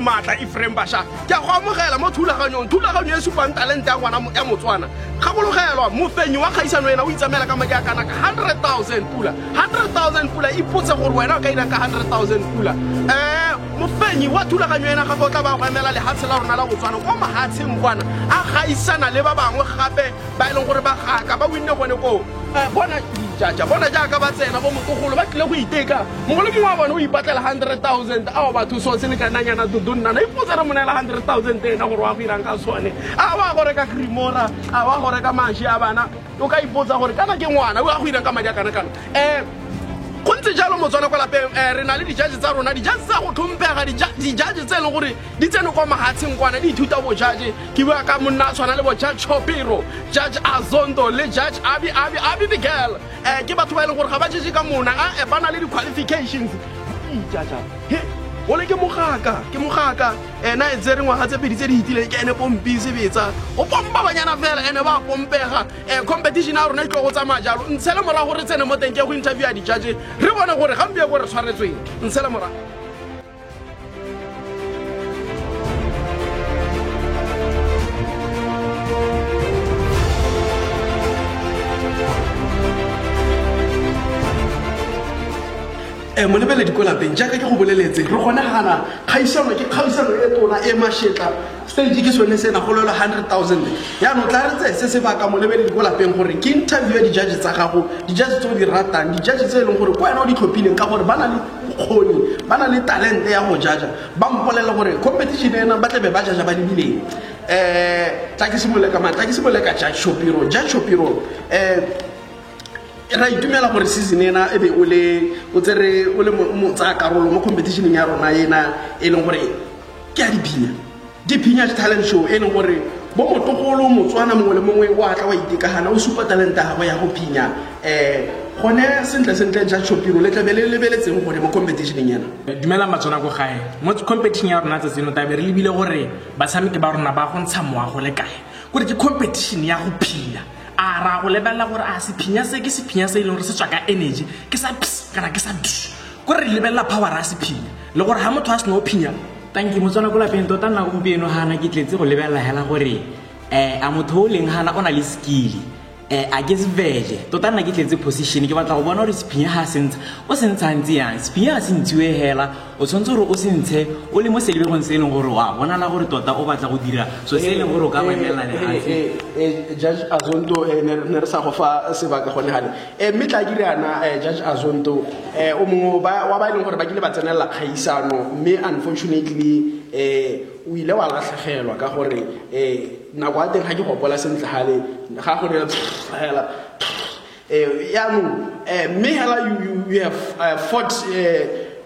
matla Ephraim Basha ke a go amogela mo thulaganyong e supang talente ya ngwana ya Motswana gakologelwa mofenyi wa kgaisano ena o itsamela ka madi a kana ka 100,000 pula 100,000 pula ipotse gore wena o ka ina ka 100,000 pula mofenyi wa thulaganyo ena gape o tla ba go emela lehatshe la rona la Botswana kwa mahatsheng kwana a gaisana le ba bangwe gape ba ileng gore ba gaka ba winne gone ko bona jaja bona jaaka ba tsena bo motogolo ba tlile go iteka mogolo mongwe wa bone o ipatlela 100,000 a ba thuso se le kananyana dudunna na ipotsa re monela 100,000 tena gore wa go irang ka sone a wa go reka Cremora a wa go reka mashi a bana o ka ipotsa gore kana ke ngwana o a go irang ka madi a kana go ntse jalo Motswana kwa lapeng re na le dijudge tsa rona dijudge tsa go tlhompega dijudge tse leng gore di tsene kwa mahatsheng kwana di ithuta bo judge ke bua ka monna tshwana le bo Judge Chopiro Judge Azondo le Judge Abi the girl ke batho ba leng gore ga ba judge ka mona ba na le di-qualifications jaja ole ke mogaka ena e tsere ngwaga tse pedi tse di hitileng ke ene pompi sebetsa o pompa banyana fela ene ba pompega competition ya rona e tlo go tsamaya jalo ntshele morago re tsene mo teng ke go interview ya di-judge re bone gore gampe go re tshwaretsweng ntshele morago mo lebele dikolapeng jaaka ke go boleletse re gone gana kgaisano ke kgaisano e tona e mashetla stage ke sone sena go lwela 100,000 ya no tla re tse se baka mo lebele dikolapeng gore ke interview ya di-judge tsa gago di-judge tse o di ratang di-judge tse e leng gore ko wena o di tlhophileng ka gore ba na le bokgoni ba na le talente ya go jaja ba mpolela gore competition ena ba tlebe ba jaja ba lebileng tla ke simole ka Judge Chopiro ra itumela gore season ena e be o tsere o le motsa karolo mo competition ya rona ena e leng gore ke a diphinya talent show e leng gore bo motogolo Motswana mongwe le mongwe wa tla wa itekagana o supa talente ya go ya go phinya gone sentle Judge Chopiro le tlabe le lebeletseng gore mo competitioneng yana dumela Batswana go gae mo competition ya rona tsa tseno tabe re lebile gore batshameki ba rona ba go ntsha moago le kae gore ke competition ya go phinya a ra go lebella gore a sephinya se ke sephinya se ile gore se tswa ka energy ke sa kana ke sa gore re lebella power a sephinya le gore ha motho a se no phinya tanki Motswana go lapeng tota nna go mpieno hana ke tletse go lebella hela gore a motho o leng hana o na le skill a ke se vele tota nna ke tletse position ke batla go bona gore sephinya ha sentse o sentse ntse yang sephinya se ntsiwe hela o tshwantse gore o sentse o le mo selebegong se leng gore wa bona la gore tota o batla go dira so se leng gore o ka mamela le ha Judge Azondo ne re sa go fa sebaka gone gale mme tla ke riana Judge Azondo o mongwe wa ba ileng gore ba kile ba tsenela kgaisano mme unfortunately o ile wa latlhegelwa ka gore nako a teng ga ke gopola sentle gale ga go ne hela mme hela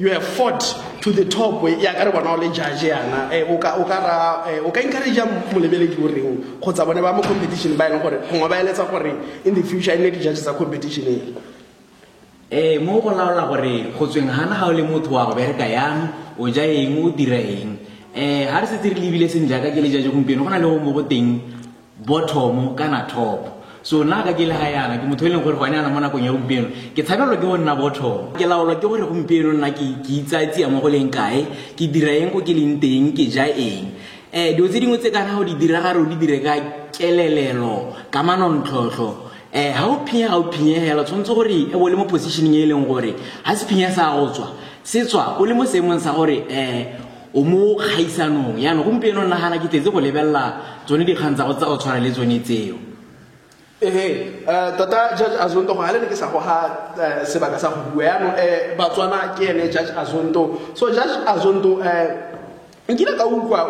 you have fought to the top ya ka re bona o le judge yana o ka encourage mo lebeledi gore go tsa bone ba mo competition ba ene gore go ba eletsa gore in the future ine di judges tsa competition mo go laola gore go tsweng hana ga o le motho wa go bereka yang o ja eng o dira eng ha re se re lebile seng jaaka ke le judge gompieno go na le go mo go teng bottom kana top so na ka ke le ga yana ke motho e leng gore go ana mo nakong ya gompieno ke tshabelo ke go nna bottom ke laolwa ke gore gompieno nna ke itsatsi ya mo go leng kae ke dira eng go ke leng teng ke ja eng dio tse dingwe tse kana go di dira ga re o di dire ka kelelelo ka manontlhotlho ha o phinya hela tshwantse gore e bo le mo positioning e leng gore ha se phinya sa go tswa se tswa o le mo seemong sa gore o mo khaisanong ya no gompieno nna hana ke tletse go lebella tsone di khantsa go tsa o tshwana le tsone tseo tota Judge Azondo go hale ne ke sa go ha sebaka sa go bua ya no Batswana ke ene Judge Azondo so Judge Azondo nkile ka utlwa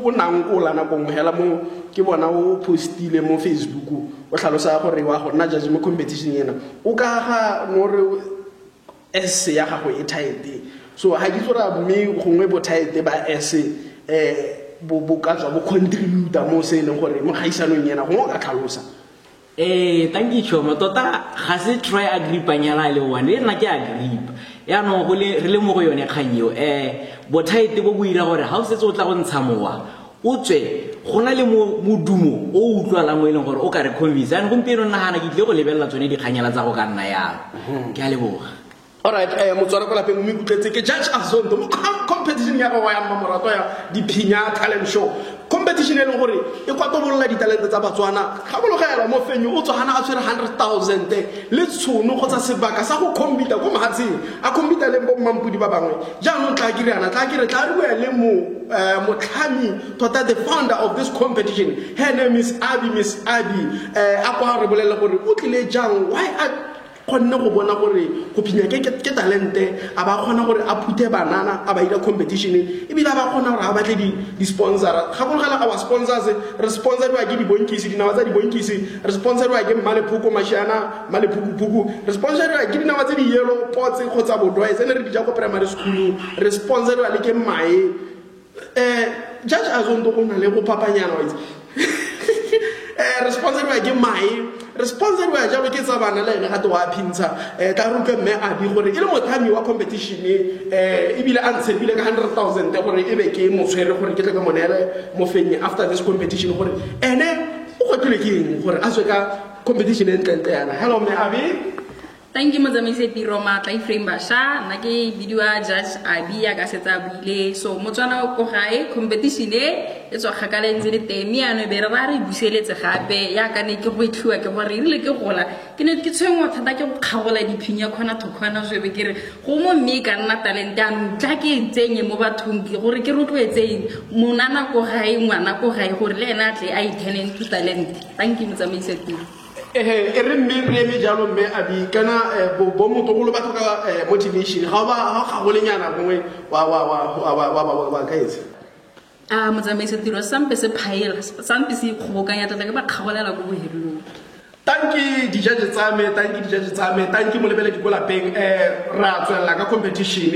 o nang o lana go hela mo ke bona o postile mo Facebook o tlhalosa gore wa go nna judge mo competition yena o ka ga no re S ya gago e tight so ha ke tsora mme gongwe bo tight ba S bo ka tswa bo contributor mo se leng gore mo gaisanong yena go ka tlhalosa thank you Choma tota ga se try agripanyala le one le nna ke agrip ya no go le re le mo go yone kganyeo bo tight bo buira gore ha o setse o tla go ntsha mowa o tswe gona le modumo o utlwala mo eleng gore o ka re convince ane gompieno nna hana ke tle go lebella tsone di kganyela tsa go ka nna ya ke a leboga all right Motswana kwa lapeng o mo ikutletse ke Judge Azondo competition ya go ya mamorato ya diphinya talent show competition e leng gore e kwatolola ditalente tsa Batswana ga bologela mo fenyu o tswana a tsere 100,000 le tshono go tsa sebaka sa go compete go mahatsing a compete le bo mampudi ba bangwe jaanong tla re le motlhami tota the founder of this competition. Her name is Miss Abby a kwa re bolella gore o tlile jang why kgonne go bona gore go phinya ke talente a ba kgona gore a phuthe banana a ba ira competition e bila ba kgona gore a batle di sponsor ga go gala our sponsors re sponsorwa ke di bonkisi dinawa tsa di bonkisi re sponsorwa ke Malephuko Mashana Malephuku re sponsorwa ke dinawa tsa di yellow pots go tsa bodwa ene re di ja go primary school re sponsorwa le ke Mae Judge Azondo o na le go papanyana wa itse re sponsorwa ke Mae responsible wa jalo ke tsa bana le ene ga to wa phintsha tla rupe mme a bi gore ile mothami wa competition e bile a ntshepile ka 100,000 gore e be ke motswere gore ke tle ka monele mo fenye after this competition gore ene o go tlile ke eng gore a tswe ka competition e ntle yana. Hello mme Abi. Thank you Motsamaisi Tiro Matla Frame Basha na ke video Judge Abi ya ka setsa buile so Motswana go gae competition e tswa kgakala ntse le temi ano be re ba re buseletse gape ya ka ne ke go itlhua ke gore ile ke gola ke ne ke tshwengwa thata ke go kgagola diphinya khona thokwana jwe be ke re go mo mme ka nna talent ya ntla ke tsenye mo bathong ke gore ke rotloetseng monana go gae ngwana go gae gore le ena tle a itheleng to talent. Thank you Motsamaisi Tiro. E re mme jalo mme Abi kana bo motogolo ba tlhoka motivation ga ba go lenyana bongwe wa kaetse Motsamaisi Tiro sampe se phaela sampe se kgobokanya tata ke ba kgagolela go bohelong. Thank you dijudge tsa me thank you molebele di kola peng ra tswela ka competition.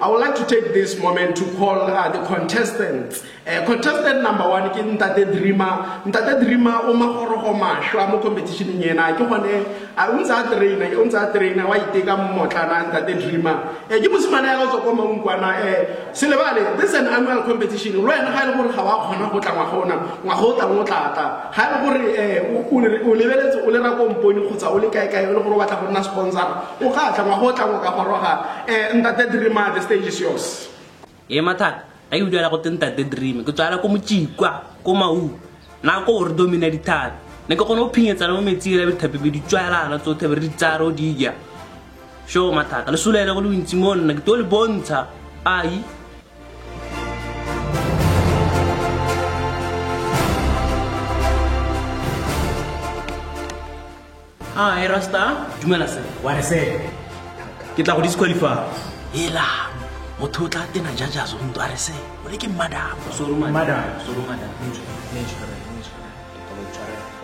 I would like to take this moment to call the contestants. Contestant number 1 ke Ntate Dreamer o magoro go mashwa mo competition yena ke gone a untsa trainer wa iteka motlana Ntate Dreamer ke mosimane ya go go mangwana selebale this is an annual competition lo ena ga ile gore ga wa kgona go tla ngwa go tla mo tlata ga ile gore o lebeletse o le ra komponi go tsa o le kae o le gore o batla go nna sponsor o ga tla ngwa go tla go ka goroga Ntate Dreamer, the stage is yours. Mathata a e utlwela go Ntate Dreamer ke tswala ko motšikwa ko mau na ko gore domina dithata ne ke gone o phinyetsana mo metsi le bethape be di tswalana tsotlhe be re di tsara o di ja sho Mathata le sulele go le ntsi mo nna ke to le bontsha ai Hi Rasta dumela se wa re se ke tla go disqualify hela motho tla tena jaja zo ndo are se o le ke madam madam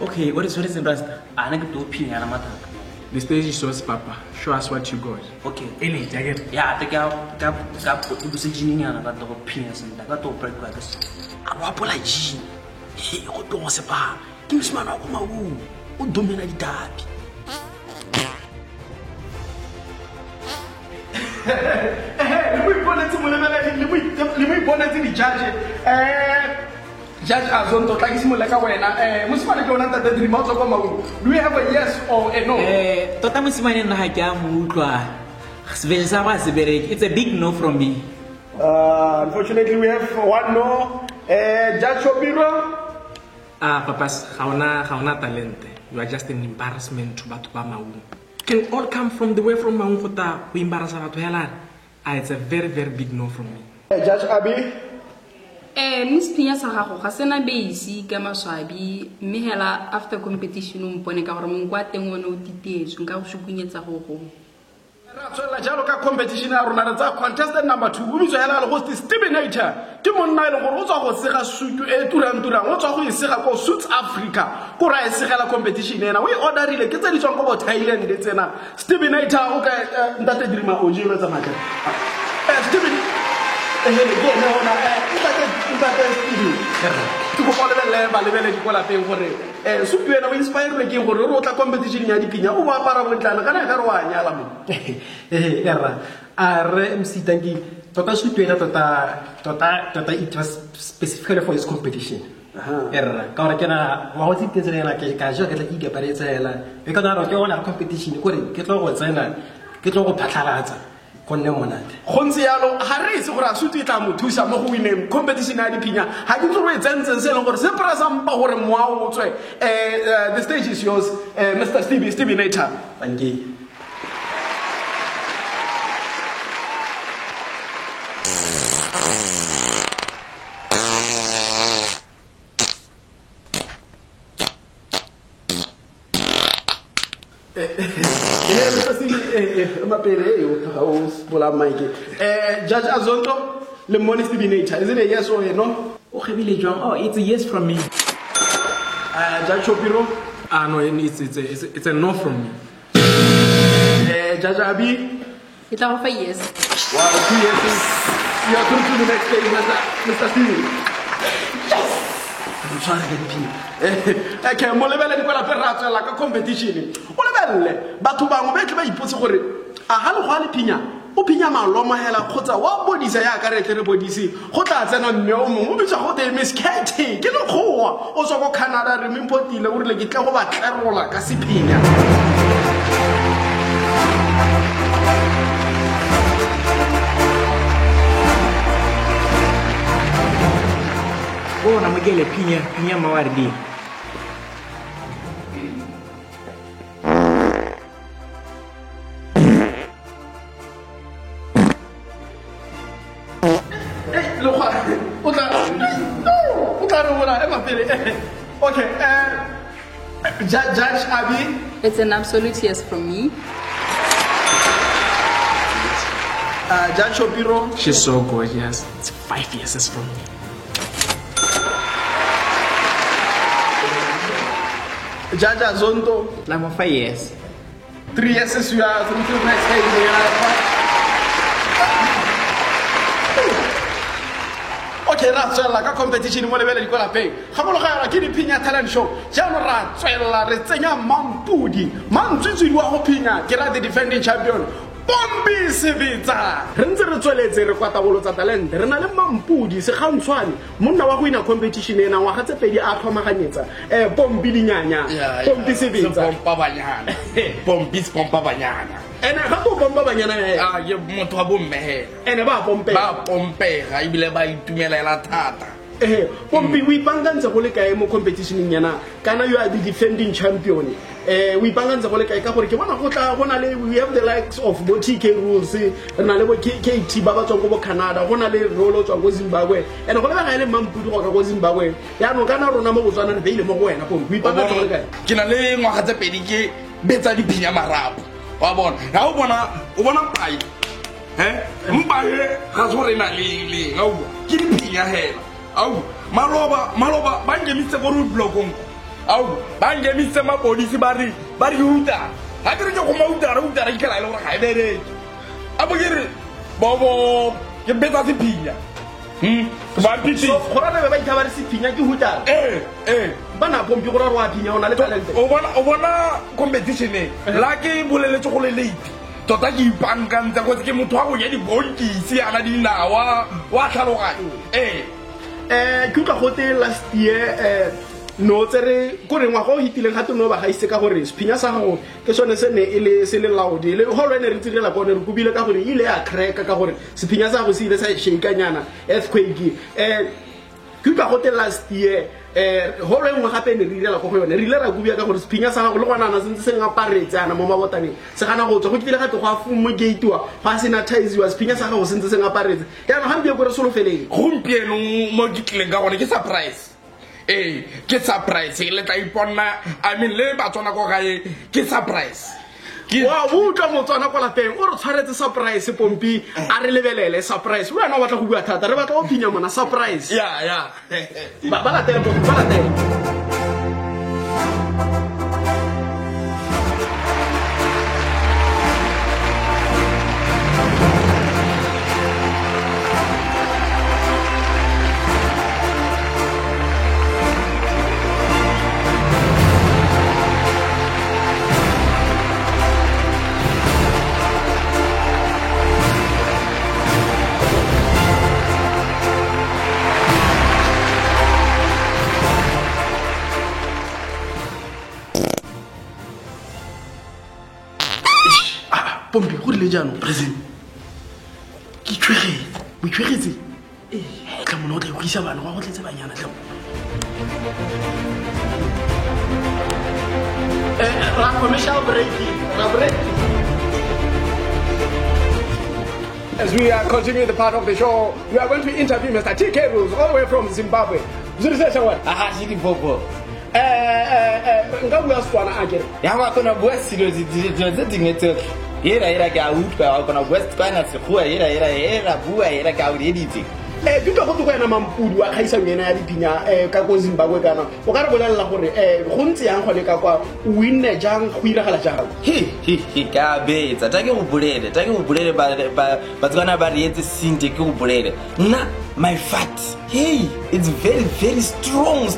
okay what is Rasta ana ke to phinya na Mathata. The stage is yours papa, show us what you got. Okay Ele jacket ya te ka go se jininyana ka go phinya senta ka to break ka se a wa pola jini he go to go se pa ke msimana wa mau o domina ditapi Judge Azondo tla ke simola ka wena mosimane ke ona Ntate Dreamer o tswa kwa maungo. Do you have a yes or a no? Tota mosimane nna ga ke a mo utlwa sebele sa ba se bereke. It's a big no from me. Unfortunately we have one no. Judge Obiro. papas ga ona talent. You are just an embarrassment to batho ba maungo. Can all come from the way from maungo ta go embarrassa batho hela. It's a very very big no from me. Judge Abi. Mispinya sa gago ga sena beisi ka maswabi mme hela after competition o mpone ka gore mongwa teng one o titetswe nka go sukunyetsa go go ra tswela jalo ka competition ya rona tsa contestant number 2 o bitso hela le host Stebinator ke monna ile gore o tswa go sega sutu e turang o tswa go isega ko South Africa ko ra isegela competition ena o e orderile ke tse di tswang go bo Thailand le tsena Stebinator o ka Ntate Dreamer o jelo tsa matla Stebinator ke go folebelle ba lebele di kola peng gore sutu ena o inspire ke gore o tla competition ya diphinya o ba apara bontlana kana ga re wa nyala mo era are MC tanki tota sutu ena tota it was specifically for this competition era ka re kena wa go tsitsetsela ke ka ja ke tla ke paretsela e ka daro ke ona competition gore ke tlo go tsena ke tlo go phatlalatsa nne monate go ntse yalo ga re itse gore a sutu e tla mo thusa mo go wineng competition ya diphinya ga ke tlo re tsentseng se e leng gore se presampa gore moa o tswe the stage is yours Mr. Stevie Nature. thank you. Judge Azonto, le money Stevie Nature. Is it a yes or a no? Oh, it's a yes from me. Judge Shopiro, No, it's a no from me. Judge Abi, It's all for yes. wow, 2 yeses. You are through to the next stage, Mr. Stevie. I'm sorry ke diphinya Okay, mo lebele di kwala pera tsela ka competition. O lebelle batho bangwe ba tle ba ipotse gore a ga le go a le phinya o phinya malomo hela khotsa wa bodisa ya ka re tle re bodisi go tla tsena mme o mongwe o bitsa go te Miss Katie ke le khoa o so go Canada re mmpotile o rile ke tla go ba tlerola ka sephinya. Oh, namagele pinya mawardi. Okay, Judge Abi. It's an absolute yes from me. Judge Shopiro. She's so gorgeous. It's 5 yeses from me. Judge Azonto. Lama 5 years. 3 yeses you are through to the next stage. Okay, ra tswela ka competition mo lebele di kola pay. Ga mo logela ke di phinya talent show. Jaanong ra tswela re tsenya Mampudi. Mantswitswi wa go phinya ke ra the defending champion. Pompi Sebetsa. Re ntse re tsweletse re kwata bolo tsa talent. Re na le Mampudi se gantshwane. Monna wa go ina competition ena wa ga tse pedi a tlhomaganyetsa. Pompi dinyanya. Pompi Sebetsa. Pompa banyana. Pompis pompa banyana. Ene ga go pompa banyana Ah, ye motho wa bomme he. ene ba pompe. Ba pompega ebile ba itumelela thata. Pompi o ipangantse go le kae mo competitioneng yana kana you are the defending champion o ipangantse go le kae ka gore ke bona go tla go na le we have the likes of bo TK Rules re na le bo KT ba ba tswa go bo Canada go na le Rolo tswa go Zimbabwe ene go le ba ga ile Mampudi go ka go Zimbabwe ya no kana rona mo Botswana re beile mo go wena Pompi o ipangantse go le kae Ke na le ngwaga tse pedi ke betsa diphinya marapo. Wa bona. Ha o bona pai. Mbae ga so re na le ga o ke diphinya hela. Au maloba ba ngemise go roadblockong. Au ba ngemise mapolisi ba re uta. Ha ke re ke go mauta ke la ile gore ga e bereke. Abo ke re bobo ke betsa diphinya. Ba pitsi. so go rana ba ithabare se phinya ke hutara bana Pompi go ra wa phinya ona le talent o bona competition la ke boleletse go le late tota ke ipankantsa go ke motho wa go ya di bonkisi ana dinawa wa tlhaloganya ke tla gote last year no tsere go re ngwa go hitileng ga tno ba ga ise ka gore sephinya sa gago ke sone se ne ile se le loud le go le ne re tsidela go ne re kubile ka gore ile ya crack ka gore sephinya sa go se ile sa shake nyana earthquake ke tla gote last year ho le ngwa gape ne re ile la go yone re ile ra kubia ka gore sephinya sa gago le gona na sentse se ngaparetse ana mo mabotaneng se gana go tswa go kile ga go a fumo gateiwa ga sanitize wa sephinya sa gago sentse se ngaparetse ya no hambe go re solofeleng gompieno mo ditleng ka gone ke surprise ke surprise le tla iponna I mean le ba tsona go gae ke surprise wa butla Motswana kwa lapeng o re tshwaretse surprise Pompi a re lebelele surprise wena o batla go bua thata re batla go phinya mona surprise ya ba la tele Pompi ba la tele Pompi go rile jaanong present ke tshwegetse o itshwegetse tla mona o tla ikgwisa bana go tletse banyana tla ra commercial break. As we are continuing the part of the show, we are going to interview Mr. TK Rules all the way from Zimbabwe. Zirisesa what? Aha, shidi popo. Nga bua swana akere. Ya ba kona bua silo dingetsoke. Era ka utlwa kona bua tswana sekgoa era bua era ka o editse. Ke go go ena mampudi wa khaisa yena ya dipinya ka go Zimbabwe kana o ka re bolela gore go ntse yang go le ka kwa winne jang go iragala jang ka betsa ta ke go bolele ba tswana ba re etse sinte ke go bolele nna my fat hey it's very very strong.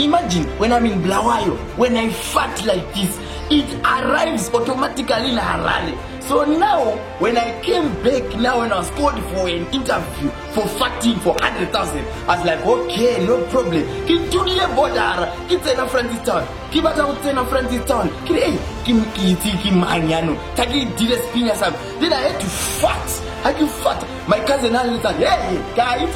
Imagine when I'm in Blawayo, when I fat like this, it arrives automatically in Harare. So now, when I came back, now when I was called for an interview for fatting for 100,000, I was like, okay, no problem. Kitule bodara, kitena Francis Town, kibata utena Francis Town, hey, ki manyano, taki dire spinya sam. Then I had to fat. My cousin and said, hey, guy, it's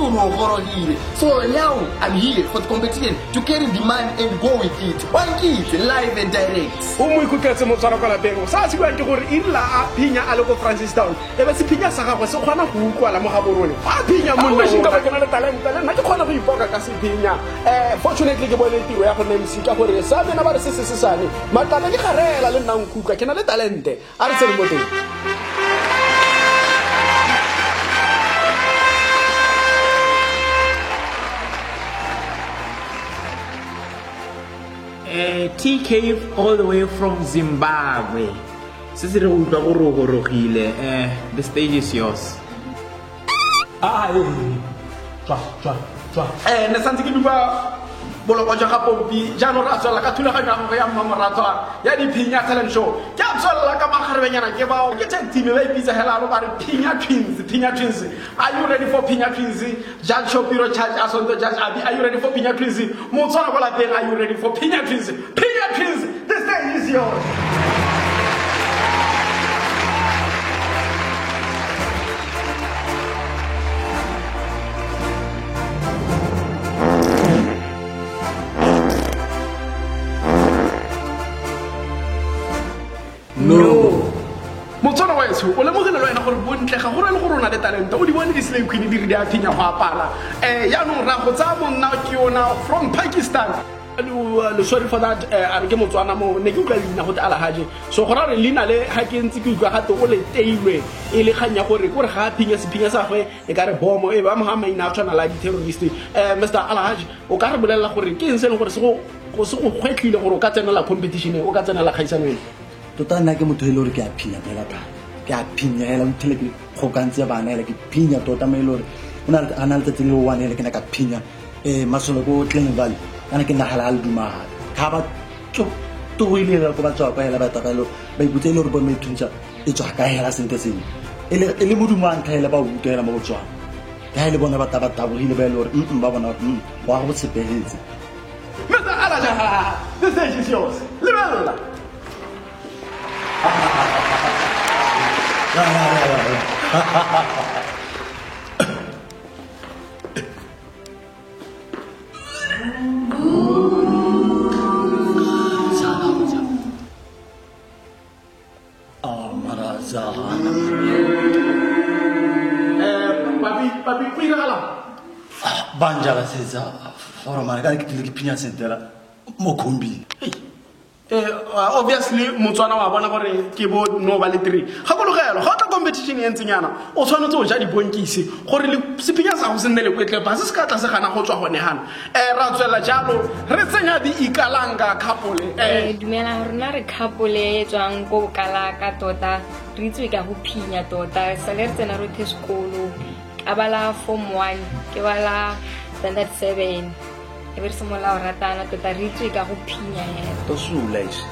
so now I'm here for the competition to carry the man and go with it. One kid, live and direct. Umu ikuketse motswana kana pego. Sa se bua ke gore illa a phinya a loko Francis Town. E be se phinya sa gagwe se kgona go utlwala mo ga borone. A phinya monna o ka ba kana le talent nna ke kgona go ipoka ka se phinya. Fortunately ke bone tiro ya go MC ka gore sa bena ba re se sane. Matana ke garela le nna nkuka ke na le talente. A re se mo teng. TK all the way from Zimbabwe. The stage is yours. Ne santse ke duba boloko ja ga pompi jano ra tswela ka thulaganya go ya mmamoratwa ya diphinya talent show ke a tswela ka magarbenyana ke bao ke tsa team ba ipitsa hela ba re Phinya Twins. Are you ready for Phinya Twins? Judge Shopiro Judge Asonto Judge Abi, are you ready for Phinya Twins? Motswana go lapeng, are you ready for Phinya Twins? Phinya Twins, the stage is yours. Motswana wa eso o lemogela wena gore bontle ga gore le gore ona le talent o di bone di slay queen di re di a phinya go apala ya no ra go tsa monna ke yona from Pakistan. Sorry for that. A re ke motswana mo ne ke utlwa lina go tala haje so go ra re lina le ha ke ntse ke utlwa gato o le teilwe e le khanya gore ga phinya sephinya sa gwe e ka re bomo e ba mo ha maina a tshwana la di terrorist. Mr. Alhaji o ka re bolela gore ke eng se le gore se go kgwetlile gore o ka tsena la competition o ka tsena la khaisano e tota nna ke motho e le gore ke a phinya fela thata ke a phinya hela o thele ke kgokantse bana hela ke phinya tota me le gore o na le ana le tsetse le one hele ke na ka phinya masolo go Clean Valley ana ke nagala a le dumaga ka ba to ile go ba tswa ka hela ba takalo ba ibutse le gore bo me thuntsa e tswa ka hela sente seng e le modumang ka hela ba utela mo tswa ka hele bona ba tabohile ba le gore ba bona ba go tsepeletse Mr. Alhaji, the stage is yours. Lebella. Papi, Banjala seza foromana ka ke phinya sentela mo khombi. Obviously motswana wa bona gore ke bo no ba le 3 ga bologelo ga ta competition e ntsenyana o tshwanetse o ja dibonkisi gore le sephinya sa go senne le kwetle ba se se ka tla se gana go tswa gone hana ra tswela jalo re tsenya di ikalanga couple dumela rona re couple tswang go kala ka tota re tswe ka go phinya tota sa le tsena re the sekolo ka bala form 1 ke bala standard 7 ever se mola o ratana tota re tswe ka go phinya To sula ise.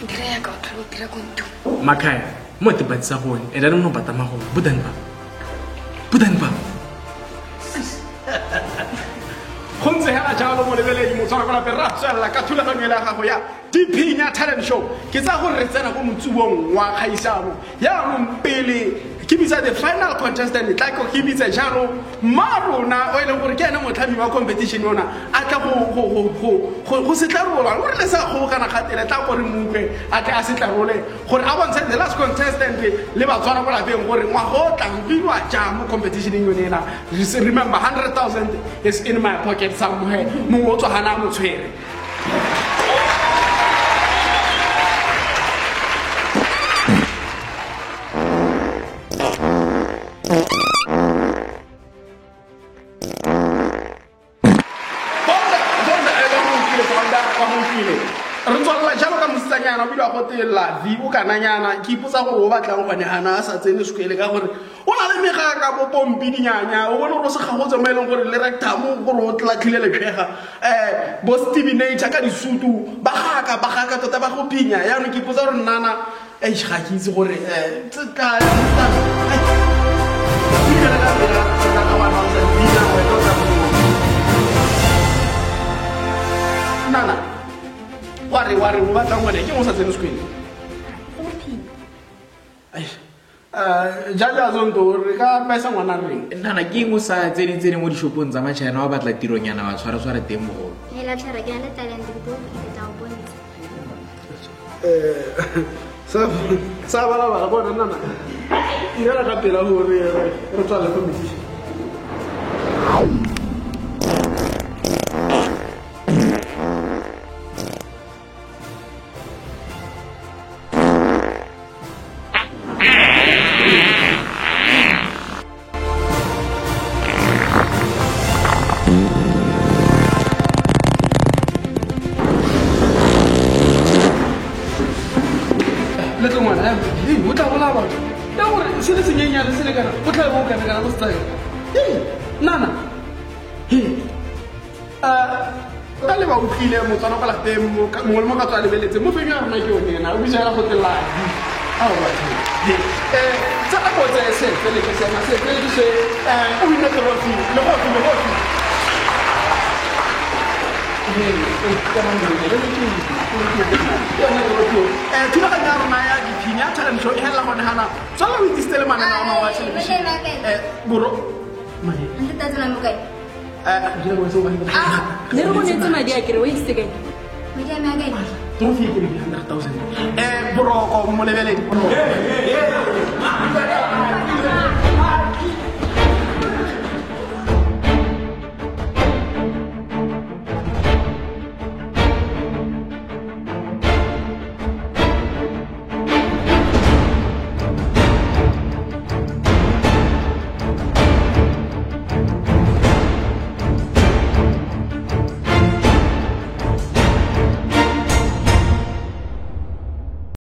Ndire ka tlo tira kontu. Makaya mo te batsa go e da no bata mago budan ba go ntse hela jalo mo molebeledi motswana kwa lapeng ra tswelela ka thulaganyo la gago ya Diphinya Talent Show ke tsa gore re tsena go motsuong wa kgaisano yaanong pele ke bitsa the final contestant tla go ke bitsa jalo marona o ile gore ke ena motlhabi wa competition yona a tla go se tlarola gore le sa go kana kgatele tla gore mukwe a tla se tlarole gore a bontshe the last contestant le batswana go lapeng gore ngwa go tla bilwa ja mo competition yona remember 100,000 is in my pocket somewhere mo o tswa hana mo tshwere re tswalela jalo ka mosetsanyana o bile wa gote lavi o kananyana ke ipotsa gore o batlang gone gana a sa tsene sekwele ka gore o na le mega ka bopompidinyanya o bone gore o se gagotse mo e leng gore le rectamo gore o tlatlhile lepega bo Stevinator ka disutu ba gaka tota ba go pinya yaanong ke ipotsa gore nnana ga ke itse gore nana wa re o batlang ngwane ke mo sa tsene sekwele jaja zonto re ka paisa ngwana reng nana ke eng o sa tsene mo dishopong tsa matšhaena wa batla tironyana wa tshwara teng mogolo sa balabala bona nana irela ka pela gore re tswale competition nana ka le ba utlwile motswana kwa lapeng mongwe le mo ka tswa lebeletse mo feng ya rona ke yone ena o bisala go teladi ao batho tsa a botse setse le ke sena setse le se o wina trophy le gofi thulaganyo ya rona ya Diphinya Talent Show e helela gone gana tswala o itsisitse le manana a mangwe wa television boro le re bonetse madi a kere o isekeng trophy ke 100,000 boroko molebeledi